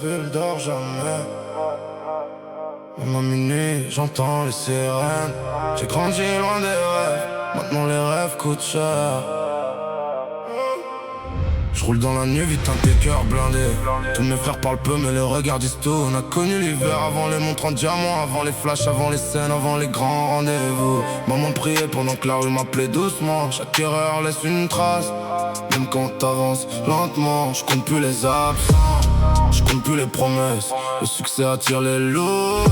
ville dort jamais. Même à minuit, j'entends les sirènes. J'ai grandi loin des rêves, maintenant les rêves coûtent cher. J'roule dans la nuit, vite un tes cœurs blindés. Tous mes frères parlent peu mais les regards disent tout. On a connu l'hiver avant les montres en diamant, avant les flashs, avant les scènes, avant les grands rendez-vous. Maman priait pendant que la rue m'appelait doucement. Chaque erreur laisse une trace, même quand t'avances lentement. J'compte plus les absents, j'compte plus les promesses. Le succès attire les loups,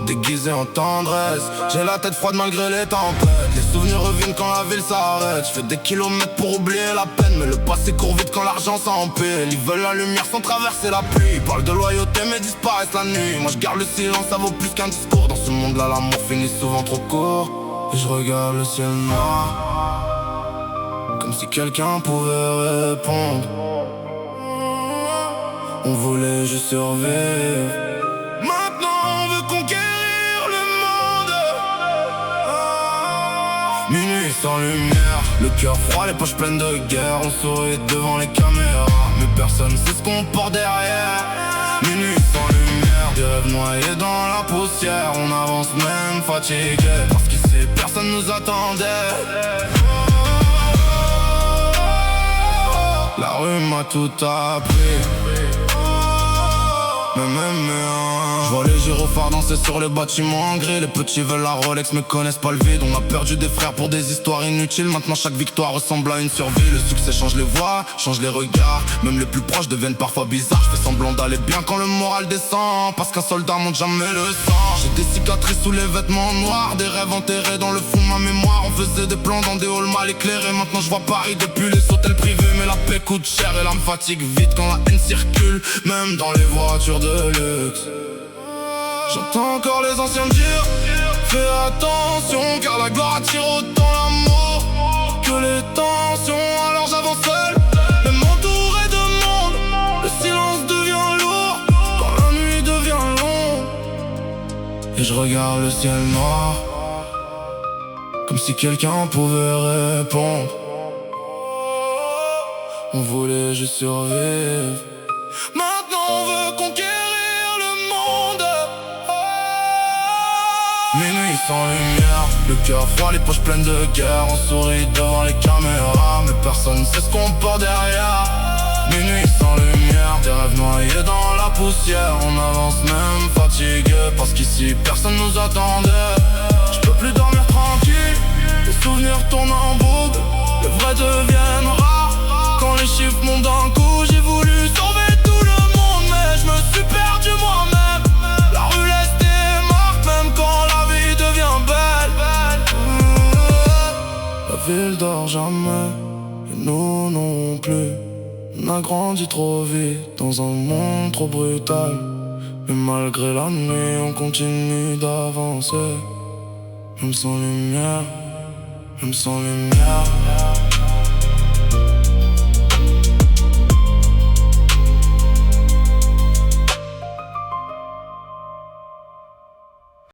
déguisé en tendresse. J'ai la tête froide malgré les tempêtes. Les souvenirs reviennent quand la ville s'arrête. J'fais des kilomètres pour oublier la peine, mais le passé court vite quand l'argent s'empile. Ils veulent la lumière sans traverser la pluie. Ils parlent de loyauté mais disparaissent la nuit. Moi je garde le silence, ça vaut plus qu'un discours. Dans ce monde-là l'amour finit souvent trop court. Et je regarde le ciel noir, comme si quelqu'un pouvait répondre. On voulait juste survivre. Maintenant on veut conquérir le monde. Minuit sans lumière, le cœur froid, les poches pleines de guerre. On sourit devant les caméras, mais personne sait ce qu'on porte derrière. Minuit sans lumière, des rêves noyés dans la poussière. On avance même fatigué, parce qu'ici personne nous attendait. La rue m'a tout appris. Je vois les gyrophares danser sur les bâtiments en gris. Les petits veulent la Rolex mais connaissent pas le vide. On a perdu des frères pour des histoires inutiles. Maintenant chaque victoire ressemble à une survie. Le succès change les voix, change les regards. Même les plus proches deviennent parfois bizarres. Je fais semblant d'aller bien quand le moral descend, parce qu'un soldat monte jamais le sang. J'ai des cicatrices sous les vêtements noirs, des rêves enterrés dans le fond de ma mémoire. On faisait des plans dans des halls mal éclairés. Maintenant je vois Paris depuis les hôtels privés. Mais la paix coûte cher et l'âme fatigue vite quand la haine circule, même dans les voitures de luxe. J'entends encore les anciens dire: fais attention car la gloire attire autant l'amour que les tensions. Alors j'avance seul, même entouré de monde. Le silence devient lourd quand la nuit devient longue. Et je regarde le ciel noir, comme si quelqu'un pouvait répondre. On voulait juste survivre. Maintenant on veut conquérir le monde. Minuit sans lumière, le cœur froid, les poches pleines de guerre. On sourit devant les caméras, mais personne sait ce qu'on porte derrière. Minuit sans lumière, des rêves noyés dans la poussière. On avance même fatigué, parce qu'ici personne nous attendait. Je peux plus dormir tranquille, les souvenirs tournent en boucle. Les vrais deviennent rares quand les chiffres montent d'un coup. J'ai voulu sauver tout le monde, mais je me suis perdu moi-même. La rue laisse des marques, même quand la vie devient belle. La ville dort jamais, et nous non plus. On a grandi trop vite, dans un monde trop brutal. Mais malgré la nuit, on continue d'avancer. Même sans lumière, même sans lumière.